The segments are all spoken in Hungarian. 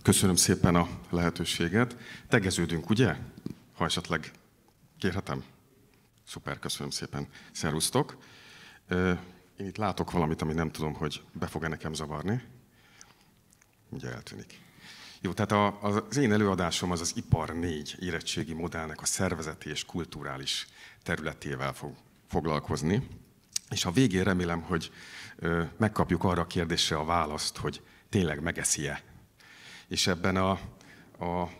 Köszönöm szépen a lehetőséget. Tegeződünk, ugye? Ha esetleg kérhetem? Szuper, köszönöm szépen. Szervusztok. Én itt látok valamit, ami nem tudom, hogy be fog-e nekem zavarni. Ugye eltűnik. Jó, tehát az én előadásom az ipar 4 érettségi modellnek a szervezeti és kulturális területével fog foglalkozni. És a végén remélem, hogy megkapjuk arra a kérdésre a választ, hogy tényleg megeszi-e. És ebben a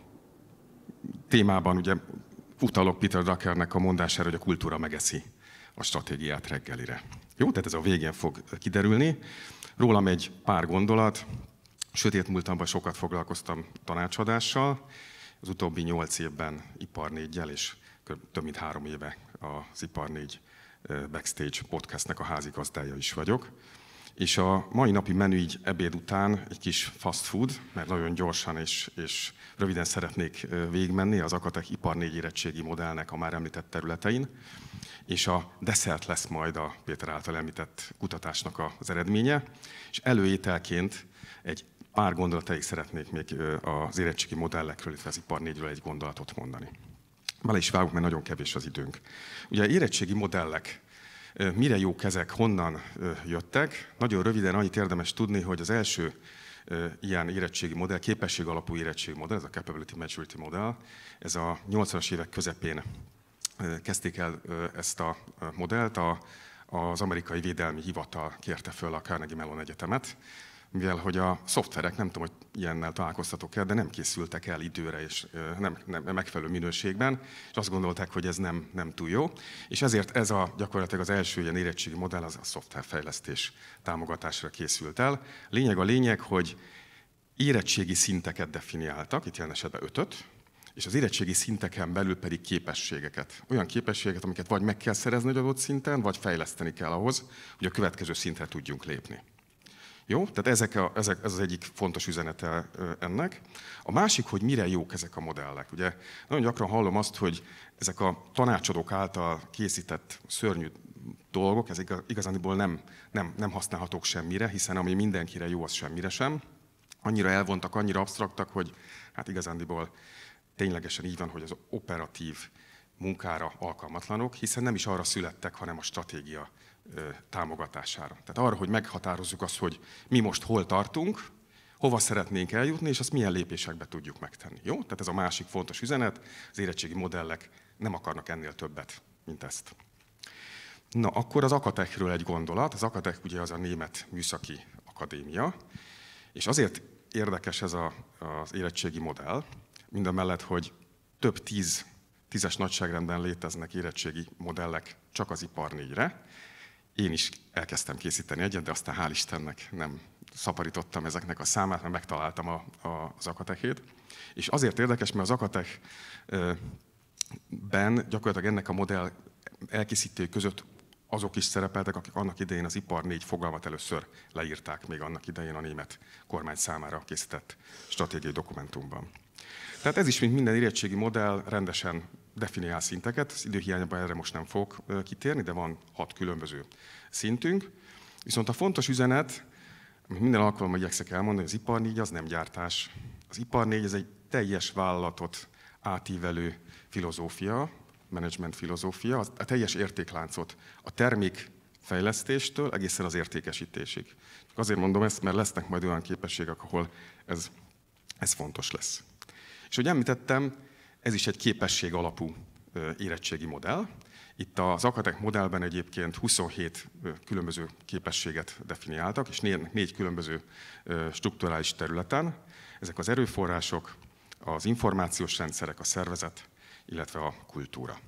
témában ugye utalok Peter Druckernek a mondására, hogy a kultúra megeszi a stratégiát reggelire. Jó, tehát ez a végén fog kiderülni. Rólam egy pár gondolat. Sötét múltamban sokat foglalkoztam tanácsadással. Az utóbbi 8 évben Ipar 4-jel, és több mint 3 éve az Ipar 4 Backstage podcastnek a házigazdája is vagyok. És a mai napi menü így ebéd után egy kis fast food, mert nagyon gyorsan és röviden szeretnék végigmenni az Akatech Ipar 4 érettségi modellnek a már említett területein, és a desszert lesz majd a Péter által említett kutatásnak az eredménye, és előételként egy pár gondolatig szeretnék még az érettségi modellekről, illetve az Ipar 4-ről egy gondolatot mondani. Bele is vágunk, mert nagyon kevés az időnk. Ugye érettségi modellek, mire jók ezek, honnan jöttek? Nagyon röviden annyit érdemes tudni, hogy az első ilyen érettségi modell, képesség alapú érettségi modell, ez a Capability Maturity Model, ez a 80-as évek közepén kezdték el ezt a modellt, az amerikai védelmi hivatal kérte föl a Carnegie Mellon Egyetemet, mivel hogy a szoftverek, nem tudom, hogy ilyennel találkoztatok el, de nem készültek el időre és nem megfelelő minőségben, és azt gondolták, hogy ez nem túl jó. És ezért ez gyakorlatilag az első ilyen érettségi modell, az a szoftverfejlesztés támogatásra készült el. A lényeg, hogy érettségi szinteket definiáltak, itt jelen esetben 5-öt, és az érettségi szinteken belül pedig képességeket. Olyan képességeket, amiket vagy meg kell szerezni egy adott szinten, vagy fejleszteni kell ahhoz, hogy a következő szintre tudjunk lépni. Jó? Tehát ez az egyik fontos üzenete ennek. A másik, hogy mire jók ezek a modellek. Ugye nagyon gyakran hallom azt, hogy ezek a tanácsadók által készített szörnyű dolgok, ezek igazániból nem használhatók semmire, hiszen ami mindenkire jó, az semmire sem. Annyira elvontak, annyira absztraktak, hogy hát igazándiból ténylegesen így van, hogy az operatív munkára alkalmatlanok, hiszen nem is arra születtek, hanem a stratégia támogatására. Tehát arra, hogy meghatározzuk azt, hogy mi most hol tartunk, hova szeretnénk eljutni, és azt milyen lépésekbe tudjuk megtenni. Jó? Tehát ez a másik fontos üzenet, az érettségi modellek nem akarnak ennél többet, mint ezt. Na, akkor az Akatechről egy gondolat. Az Akatech ugye az a német műszaki akadémia, és azért érdekes ez az érettségi modell, mindamellett, hogy több tízes nagyságrendben léteznek érettségi modellek csak az Ipar 4-re. Én is elkezdtem készíteni egyet, de aztán hál' Istennek nem szaporítottam ezeknek a számát, mert megtaláltam az Akatechét. És azért érdekes, mert az Akatechben gyakorlatilag ennek a modell elkészítői között azok is szerepeltek, akik annak idején az Ipar 4 fogalmat először leírták, még annak idején a német kormány számára készített stratégiai dokumentumban. Tehát ez is, mint minden érettségi modell, rendesen definiál szinteket. Az időhiányban erre most nem fogok kitérni, de van 6 különböző szintünk. Viszont a fontos üzenet, amit minden alkalommal igyekszek elmondani, hogy az Ipar 4 az nem gyártás. Az Ipar 4 ez egy teljes vállalatot átívelő filozófia, menedzsment filozófia, a teljes értékláncot a termékfejlesztéstől egészen az értékesítésig. Azért mondom ezt, mert lesznek majd olyan képességek, ahol ez fontos lesz. És hogy említettem, ez is egy képesség alapú érettségi modell. Itt az Akatech modellben egyébként 27 különböző képességet definiáltak, és 4 különböző strukturális területen. Ezek az erőforrások, az információs rendszerek, a szervezet, illetve a kultúra.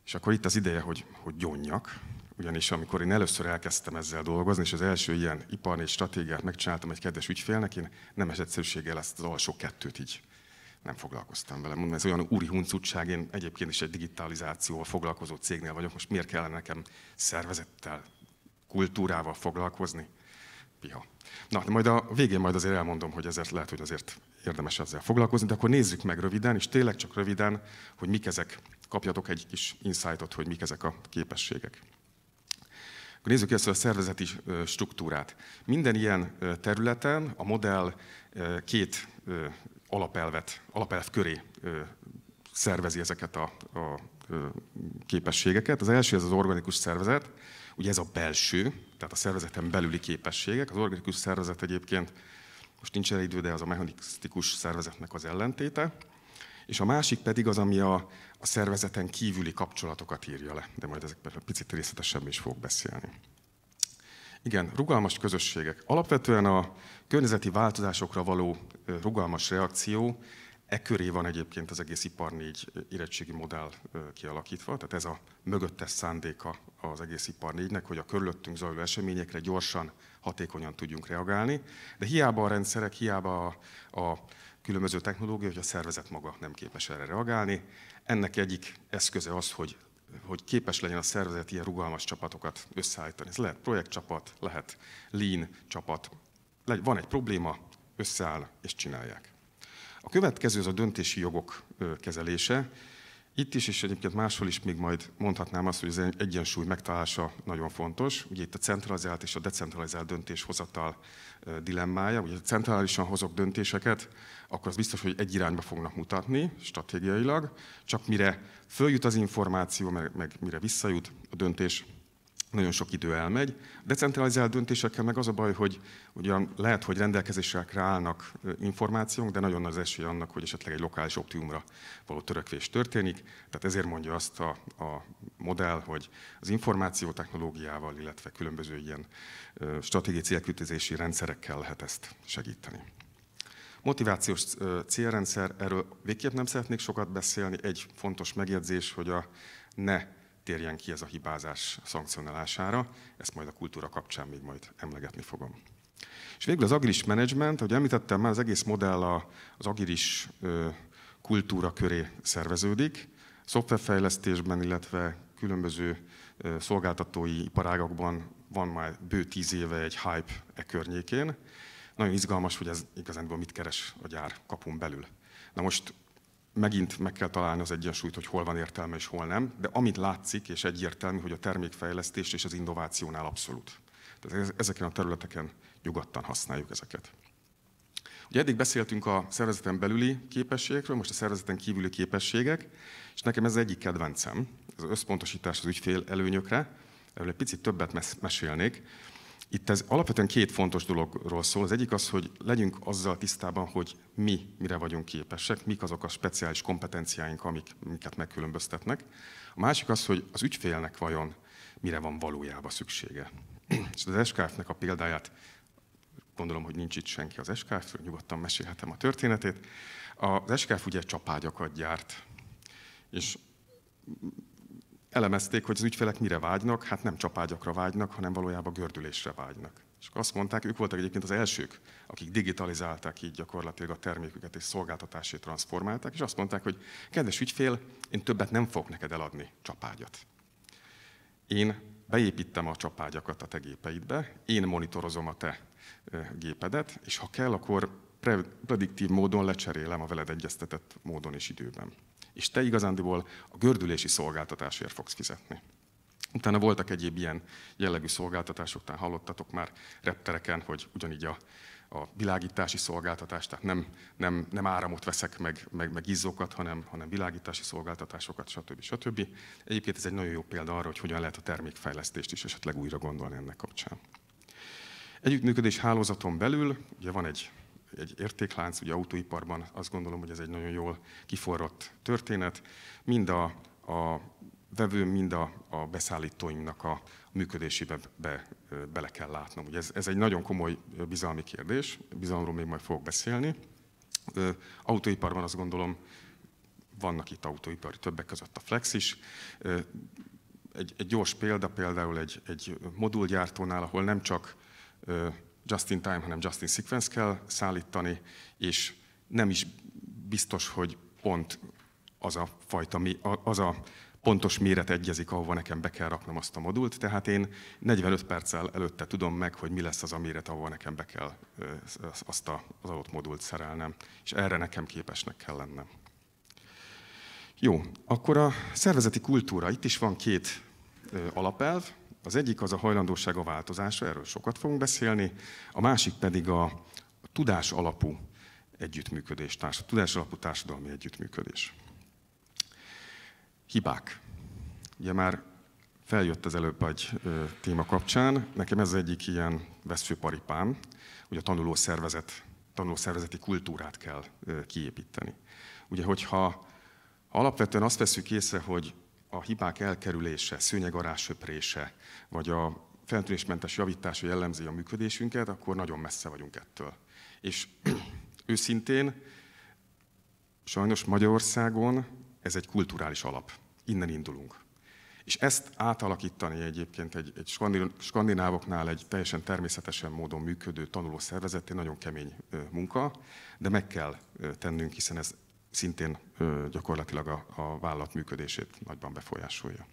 És akkor itt az ideje, hogy gyónjak, ugyanis amikor én először elkezdtem ezzel dolgozni, és az első ilyen Ipar 4 stratégiát megcsináltam egy kedves ügyfélnek, én nemes egyszerűséggel ezt az alsó 2-t így nem foglalkoztam vele. Mondom, ez olyan úri huncutság, én egyébként is egy digitalizációval foglalkozó cégnél vagyok, most miért kellene nekem szervezettel, kultúrával foglalkozni? Piha. Na, de majd a végén azért elmondom, hogy ezért lehet, hogy azért érdemes ezzel foglalkozni, de akkor nézzük meg röviden, és tényleg csak röviden, hogy mik ezek, kapjatok egy kis insightot, hogy mik ezek a képességek. Akkor nézzük ezt a szervezeti struktúrát. Minden ilyen területen a modell két alapelv köré szervezi ezeket a képességeket. Az első ez az organikus szervezet, ugye ez a belső, tehát a szervezeten belüli képességek. Az organikus szervezet egyébként, most nincs elég idő, de az a mechanisztikus szervezetnek az ellentéte. És a másik pedig az, ami a szervezeten kívüli kapcsolatokat írja le, de majd ezekben picit részletesebben is fogok beszélni. Igen, rugalmas közösségek. Alapvetően a környezeti változásokra való rugalmas reakció, köré van egyébként az egész ipar 4 érettségi modell kialakítva, tehát ez a mögöttes szándéka az egész ipar 4-nek, hogy a körülöttünk zajló eseményekre gyorsan, hatékonyan tudjunk reagálni, de hiába a rendszerek, hiába a különböző technológia, hogy a szervezet maga nem képes erre reagálni. Ennek egyik eszköze az, hogy képes legyen a szervezet ilyen rugalmas csapatokat összeállítani. Ez lehet projektcsapat, lehet lean csapat. Van egy probléma, összeáll és csinálják. A következő az a döntési jogok kezelése. Itt is, és egyébként máshol is még majd mondhatnám azt, hogy az egyensúly megtalálása nagyon fontos. Ugye itt a centralizált és a decentralizált döntéshozatal dilemmája. Ugye centrálisan hozok döntéseket, akkor az biztos, hogy egy irányba fognak mutatni stratégiailag, csak mire följut az információ, meg mire visszajut a döntés, nagyon sok idő elmegy. Decentralizált döntésekkel meg az a baj, hogy ugyan lehet, hogy rendelkezésre állnak információk, de nagyon nagy az esély annak, hogy esetleg egy lokális optimumra való törekvés történik. Tehát ezért mondja azt a modell, hogy az információtechnológiával, illetve különböző ilyen stratégiai célkütőzési rendszerekkel lehet ezt segíteni. Motivációs célrendszer, erről végképp nem szeretnék sokat beszélni. Egy fontos megjegyzés, hogy ne térjen ki ez a hibázás szankcionálására, ezt majd a kultúra kapcsán még majd emlegetni fogom. És végül az agilis menedzsment, ahogy említettem már, az egész modell az agilis kultúra köré szerveződik. Szoftverfejlesztésben, illetve különböző szolgáltatói iparágakban van már bő 10 éve egy hype környékén. Nagyon izgalmas, hogy ez igazándiból mit keres a gyár kapun belül. Na most megint meg kell találni az egyensúlyt, hogy hol van értelme és hol nem, de amit látszik, és egyértelmű, hogy a termékfejlesztés és az innovációnál abszolút. Tehát ezeken a területeken nyugodtan használjuk ezeket. Ugye eddig beszéltünk a szervezeten belüli képességekről, most a szervezeten kívüli képességek, és nekem ez egyik kedvencem, ez az összpontosítás az ügyfél előnyökre, erről egy picit többet mesélnék. Itt ez alapvetően két fontos dologról szól. Az egyik az, hogy legyünk azzal tisztában, hogy mi mire vagyunk képesek, mik azok a speciális kompetenciáink, amiket megkülönböztetnek. A másik az, hogy az ügyfélnek vajon mire van valójában szüksége. És az SKF-nek a példáját, gondolom, hogy nincs itt senki az SKF-ről, nyugodtan mesélhetem a történetét. Az SKF ugye csapágyakat gyárt, és elemezték, hogy az ügyfelek mire vágynak, hát nem csapágyakra vágynak, hanem valójában gördülésre vágynak. És akkor azt mondták, ők voltak egyébként az elsők, akik digitalizálták így gyakorlatilag a terméküket és szolgáltatásé transformálták, és azt mondták, hogy kedves ügyfél, én többet nem fogok neked eladni csapágyat. Én beépítem a csapágyakat a te gépeidbe, én monitorozom a te gépedet, és ha kell, akkor prediktív módon lecserélem a veled egyeztetett módon és időben. És te igazándiból a gördülési szolgáltatásért fogsz fizetni. Utána voltak egyéb ilyen jellegű szolgáltatások, talán hallottatok már reptereken, hogy ugyanígy a világítási szolgáltatás, tehát nem áramot veszek meg izzókat, hanem világítási szolgáltatásokat, stb. Egyébként ez egy nagyon jó példa arra, hogy hogyan lehet a termékfejlesztést is esetleg újra gondolni ennek kapcsán. Együttműködés hálózaton belül, ugye van egy értéklánc, ugye autóiparban azt gondolom, hogy ez egy nagyon jól kiforrott történet. Mind a vevő, mind a beszállítóinknak a működésébe bele kell látnom. Ugye ez egy nagyon komoly bizalmi kérdés, bizalomról még majd fogok beszélni. Autóiparban azt gondolom, vannak itt autóipari, többek között a Flex is. Egy gyors példa, például egy modulgyártónál, ahol nem csak just in time, hanem just in sequence kell szállítani, és nem is biztos, hogy pont az a pontos méret egyezik, ahova nekem be kell raknom azt a modult, tehát én 45 perccel előtte tudom meg, hogy mi lesz az a méret, ahova nekem be kell azt az adott modult szerelnem, és erre nekem képesnek kell lennem. Jó, akkor a szervezeti kultúra. Itt is van két alapelv. Az egyik az a hajlandóság a változásra, erről sokat fogunk beszélni, a másik pedig a tudás alapú együttműködés, tudás alapú társadalmi együttműködés. Hibák. Ugye már feljött az előbb egy téma kapcsán, nekem ez az egyik ilyen veszőparipám, hogy a tanulószervezeti kultúrát kell kiépíteni. Ugye, hogyha alapvetően azt veszük észre, hogy a hibák elkerülése, szőnyegarás söprése, vagy a feltűnésmentes javítása jellemzi a működésünket, akkor nagyon messze vagyunk ettől. És őszintén, sajnos Magyarországon ez egy kulturális alap. Innen indulunk. És ezt átalakítani egyébként egy skandinávoknál egy teljesen természetesen módon működő tanulószervezetté nagyon kemény munka, de meg kell tennünk, hiszen ez szintén gyakorlatilag a vállalat működését nagyban befolyásolja.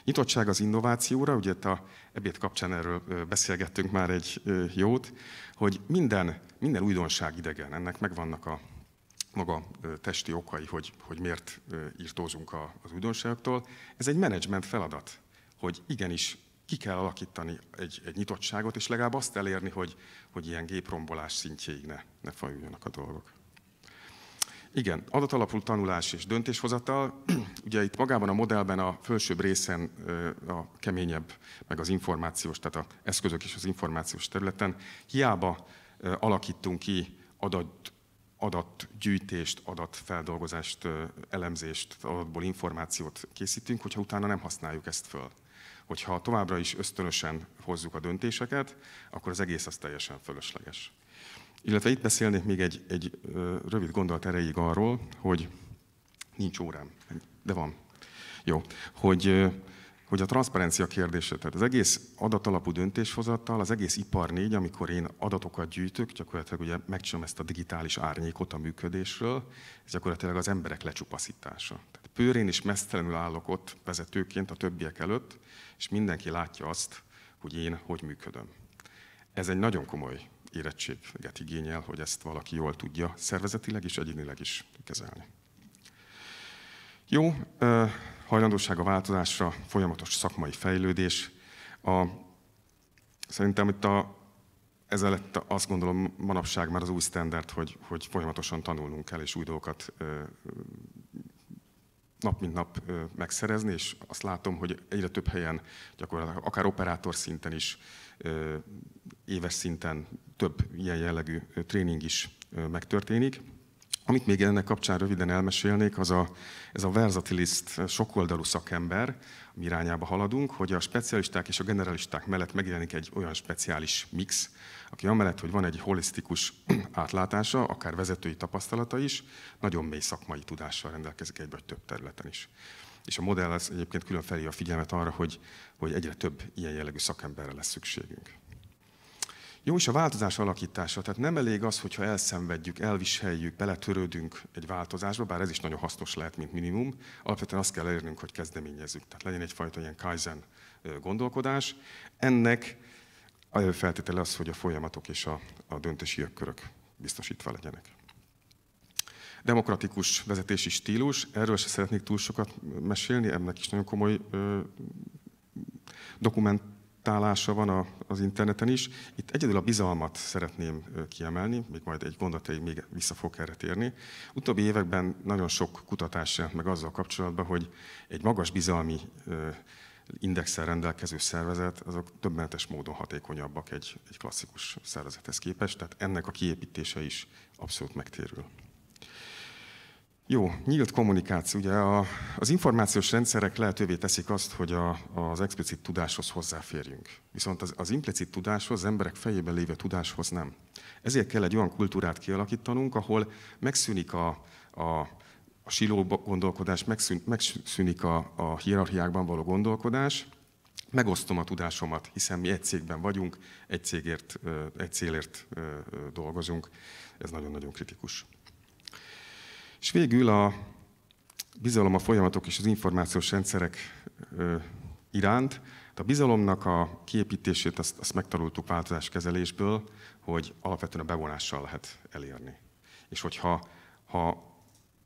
Nyitottság az innovációra, ugye itt a ebéd kapcsán erről beszélgettünk már egy jót, hogy minden újdonság idegen, ennek megvannak a maga testi okai, hogy miért írtózunk az újdonságoktól. Ez egy menedzsment feladat, hogy igenis ki kell alakítani egy nyitottságot, és legalább azt elérni, hogy ilyen géprombolás szintjéig ne fajuljanak a dolgok. Igen, adatalapú tanulás és döntéshozatal. Ugye itt magában a modellben a felsőbb részen a keményebb, meg az információs, tehát az eszközök és az információs területen hiába alakítunk ki adatgyűjtést, adatfeldolgozást, elemzést, adatból információt készítünk, hogyha utána nem használjuk ezt föl. Hogyha továbbra is ösztönösen hozzuk a döntéseket, akkor az egész az teljesen fölösleges. Illetve itt beszélnék még egy rövid gondolat erejéig arról, hogy nincs órám, de van. Jó, hogy a transzparencia kérdése, tehát az egész adatalapú döntéshozattal, az egész ipar 4, amikor én adatokat gyűjtök, gyakorlatilag ugye megcsinálom ezt a digitális árnyékot a működésről, ez gyakorlatilag az emberek lecsupaszítása. Tehát pőrén is meztelenül állok ott vezetőként a többiek előtt, és mindenki látja azt, hogy én hogy működöm. Ez egy nagyon komoly érettséget igényel, hogy ezt valaki jól tudja szervezetileg és egyénileg is kezelni. Jó, hajlandóság a változásra, folyamatos szakmai fejlődés. Szerintem itt ezzel lett azt gondolom manapság már az új standard, hogy folyamatosan tanulnunk kell és új dolgokat nap mint nap megszerezni, és azt látom, hogy egyre több helyen, gyakorlatilag akár operátor szinten is, éves szinten több ilyen jellegű tréning is megtörténik. Amit még ennek kapcsán röviden elmesélnék, ez a versatilist, sokoldalú szakember, ami irányába haladunk, hogy a specialisták és a generalisták mellett megjelenik egy olyan speciális mix, aki amellett, hogy van egy holisztikus átlátása, akár vezetői tapasztalata is, nagyon mély szakmai tudással rendelkezik egy vagy több területen is. És a modell az egyébként külön felhívja a figyelmet arra, hogy egyre több ilyen jellegű szakemberre lesz szükségünk. Jó, és a változás alakítása, tehát nem elég az, hogyha elszenvedjük, elviseljük, beletörődünk egy változásba, bár ez is nagyon hasznos lehet, mint minimum. Alapvetően azt kell elérnünk, hogy kezdeményezzük. Tehát legyen egyfajta ilyen kaizen gondolkodás. Ennek előfeltétele az, hogy a folyamatok és a döntési jogkörök biztosítva legyenek. Demokratikus vezetési stílus, erről se szeretnék túl sokat mesélni, ennek is nagyon komoly dokumentálása van az interneten is. Itt egyedül a bizalmat szeretném kiemelni, még majd egy gondolatig még vissza fogok erre térni. Utóbbi években nagyon sok kutatás jelent meg azzal kapcsolatban, hogy egy magas bizalmi indexel rendelkező szervezet, azok döbbenetes módon hatékonyabbak egy klasszikus szervezethez képest, tehát ennek a kiépítése is abszolút megtérül. Jó, nyílt kommunikáció. Ugye az információs rendszerek lehetővé teszik azt, hogy az explicit tudáshoz hozzáférjünk. Viszont az implicit tudáshoz, az emberek fejében lévő tudáshoz nem. Ezért kell egy olyan kultúrát kialakítanunk, ahol megszűnik a siló gondolkodás, megszűnik a hierarchiákban való gondolkodás, megosztom a tudásomat, hiszen mi egy cégben vagyunk, egy célért dolgozunk. Ez nagyon-nagyon kritikus. És végül a bizalom a folyamatok és az információs rendszerek iránt. A bizalomnak a kiépítését azt megtanultuk változáskezelésből, hogy alapvetően a bevonással lehet elérni. És hogyha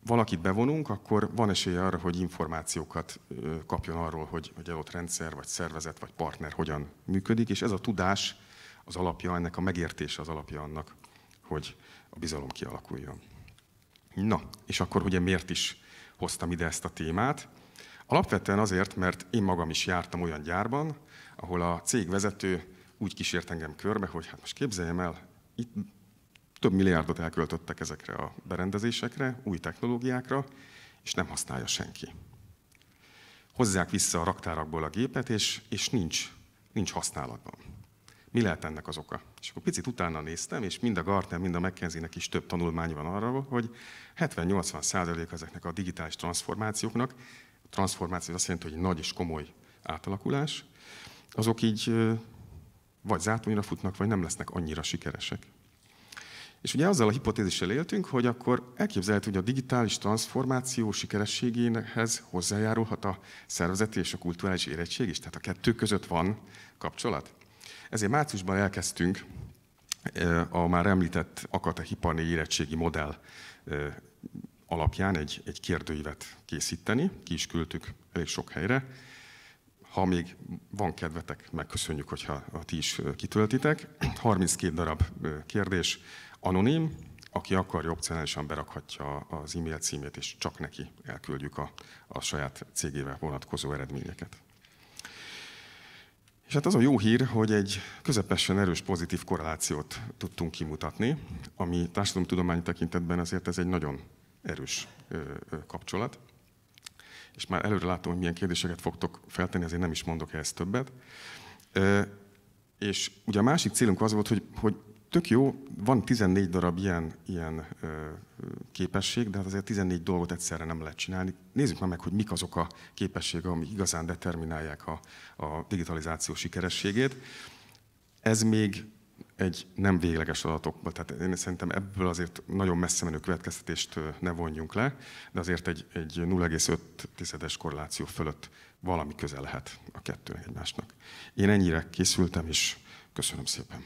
valakit bevonunk, akkor van esélye arra, hogy információkat kapjon arról, hogy egy adott rendszer, vagy szervezet, vagy partner hogyan működik, és ez a tudás az alapja, ennek a megértése az alapja annak, hogy a bizalom kialakuljon. Na, és akkor ugye miért is hoztam ide ezt a témát? Alapvetően azért, mert én magam is jártam olyan gyárban, ahol a cégvezető úgy kísért engem körbe, hogy hát most képzeljem el, itt több milliárdot elköltöttek ezekre a berendezésekre, új technológiákra, és nem használja senki. Hozzák vissza a raktárakból a gépet, és nincs használatban. Mi lehet ennek az oka? És akkor picit utána néztem, és mind a Gartner, mind a McKinsey-nek is több tanulmány van arra, hogy 70-80% ezeknek a digitális transformációknak, a transformáció azt jelenti, hogy nagy és komoly átalakulás, azok így vagy zátonyra futnak, vagy nem lesznek annyira sikeresek. És ugye azzal a hipotézissel éltünk, hogy akkor elképzelhető, hogy a digitális transformáció sikerességéhez hozzájárulhat a szervezeti és a kulturális érettség is, tehát a kettő között van kapcsolat. Ezért márciusban elkezdtünk a már említett Akate-Hipani érettségi modell alapján egy kérdőívet készíteni, ki is küldtük elég sok helyre. Ha még van kedvetek, megköszönjük, hogyha ti is kitöltitek. 32 darab kérdés, anonim, aki akarja, opcionálisan berakhatja az e-mail címét, és csak neki elküldjük a saját cégével vonatkozó eredményeket. És hát az a jó hír, hogy egy közepesen erős pozitív korrelációt tudtunk kimutatni, ami társadalomtudományi tekintetben azért ez egy nagyon erős kapcsolat. És már előre látom, hogy milyen kérdéseket fogtok feltenni, ezért nem is mondok ehhez többet. És ugye a másik célunk az volt, hogy tök jó, van 14 darab ilyen képesség, de hát azért 14 dolgot egyszerre nem lehet csinálni. Nézzük meg, hogy mik azok a képességek, amik igazán determinálják a digitalizáció sikerességét. Ez még egy nem végleges adatokból, tehát én szerintem ebből azért nagyon messze menő következtetést ne vonjunk le, de azért egy 0,5-es korreláció fölött valami köze lehet a kettőnek egymásnak. Én ennyire készültem, és köszönöm szépen.